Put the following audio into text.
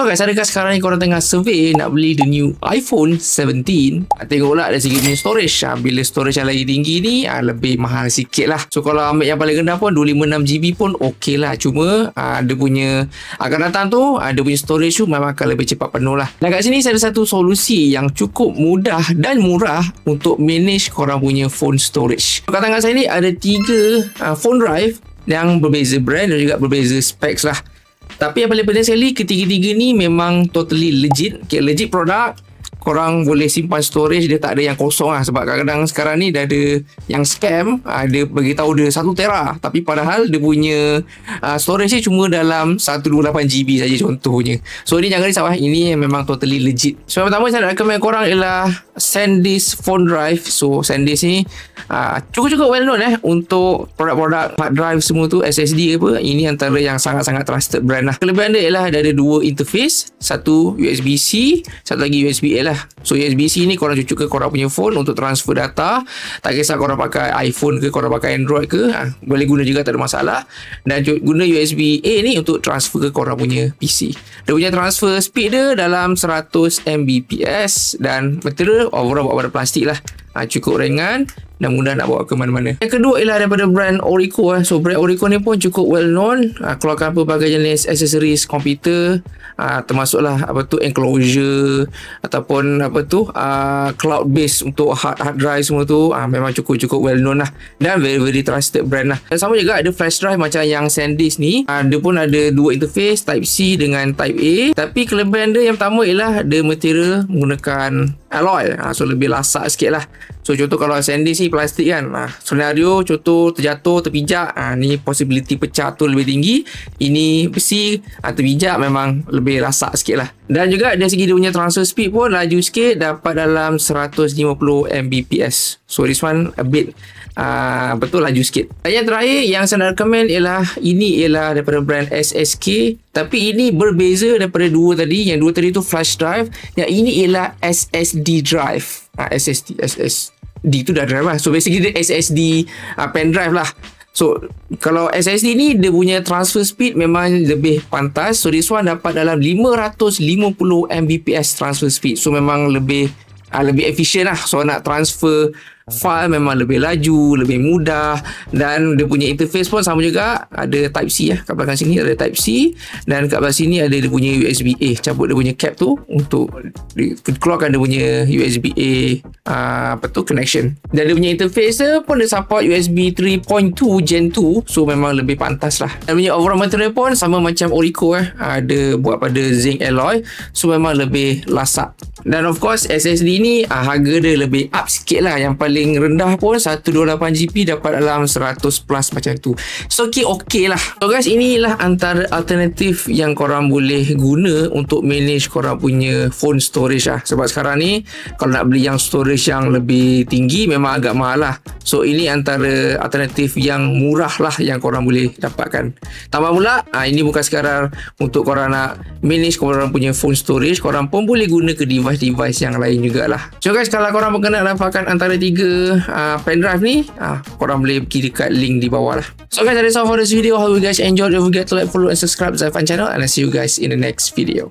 So guys, adakah sekarang ni korang tengah survey nak beli the new iPhone 17? Tengoklah dari segi punya storage. Bila storage yang lagi tinggi ni lebih mahal sikit lah. So kalau ambil yang paling rendah pun 256GB pun okey lah. Cuma dia punya akan datang tu, dia punya storage tu memang akan lebih cepat penuh lah. Dan kat sini saya ada satu solusi yang cukup mudah dan murah untuk manage korang punya phone storage. Kat tangan saya ni ada 3 phone drive yang berbeza brand dan juga berbeza specs lah. Tapi yang paling penting sekali, ketiga-tiga ni memang totally legit. Okay, legit produk. Korang boleh simpan storage, dia tak ada yang kosong lah. Sebab kadang-kadang sekarang ni dah ada yang scam, dia beritahu dia 1 tera, tapi padahal dia punya storage dia cuma dalam 128GB saja contohnya. So ni jangan risau, ini memang totally legit. So yang pertama saya nak recommend korang ialah SanDisk phone drive. So SanDisk ni cukup-cukup well known untuk produk-produk hard drive semua tu, SSD apa. Ini antara yang sangat-sangat trusted brand lah. Kelebihan dia ialah dia ada 2 interface, satu USB-C, satu lagi USB-A lah. So USB-C ni korang cucuk ke korang punya phone untuk transfer data. Tak kisah korang pakai iPhone ke, korang pakai Android ke, boleh guna juga, tak ada masalah. Dan guna USB-A ni untuk transfer ke korang punya PC. Dia punya transfer speed dia dalam 100 Mbps dan material overall buat pada plastik lah. Cukup ringan dan mudah nak bawa ke mana-mana. Yang kedua ialah daripada brand Orico. So brand Orico ni pun cukup well known, keluarkan pelbagai jenis aksesoris komputer, termasuklah enclosure ataupun cloud base untuk hard drive semua tu. Memang cukup well known lah dan very trusted brand lah. Dan sama juga ada flash drive macam yang SanDisk ni. Dia pun ada 2 interface, Type C dengan Type A. Tapi kelebihan dia yang pertama ialah dia material menggunakan alloy. So lebih lasak sikit lah. So contoh kalau SanDisk ni plastik kan, senario contoh terjatuh, terpijak, ni possibility pecah tu lebih tinggi. Ini besi, terpijak memang lebih rasak sikit lah. Dan juga dari segi dia punya transfer speed pun laju sikit, dapat dalam 150 Mbps. So this one a bit betul laju sikit. Dan yang terakhir yang saya nak recommend ialah daripada brand SSK. Tapi ini berbeza daripada dua tadi. Yang dua tadi tu flash drive, yang ini ialah SSD drive. SSD tu dah drive lah. So basically dia SSD pen drive lah. So kalau SSD ni dia punya transfer speed memang lebih pantas. So this one dapat dalam 550 Mbps transfer speed. So memang lebih efisien lah. So nak transfer file memang lebih laju, lebih mudah. Dan dia punya interface pun sama juga. Ada Type C kat belakang sini ada Type C, dan kat belakang sini ada dia punya USB-A. Cabut dia punya cap tu untuk keluarkan dia punya USB-A connection. Dan dia punya interface pun dia support USB 3.2 Gen 2. So memang lebih pantas lah. Dan punya overall material pun sama macam Orico. Ada buat pada zinc alloy. So memang lebih lasak. Dan of course SSD ni harga dia lebih up sikit lah. Yang paling rendah pun 128GB dapat dalam 100 plus macam tu. So okey lah. So guys, inilah antara alternatif yang korang boleh guna untuk manage korang punya phone storage lah. Sebab sekarang ni kalau nak beli yang storage yang lebih tinggi memang agak mahal lah. So ini antara alternatif yang murah lah yang korang boleh dapatkan. Tambah pula, ini bukan sekadar untuk korang nak manage korang punya phone storage, korang pun boleh guna ke device yang lain jugalah. So guys, kalau korang berkenan dapatkan antara 3 pendrive ni, korang boleh pergi dekat link di bawah lah. So guys, that's all for this video. Hope you guys enjoyed. Don't forget to like, follow and subscribe Zaifan channel, and I'll see you guys in the next video.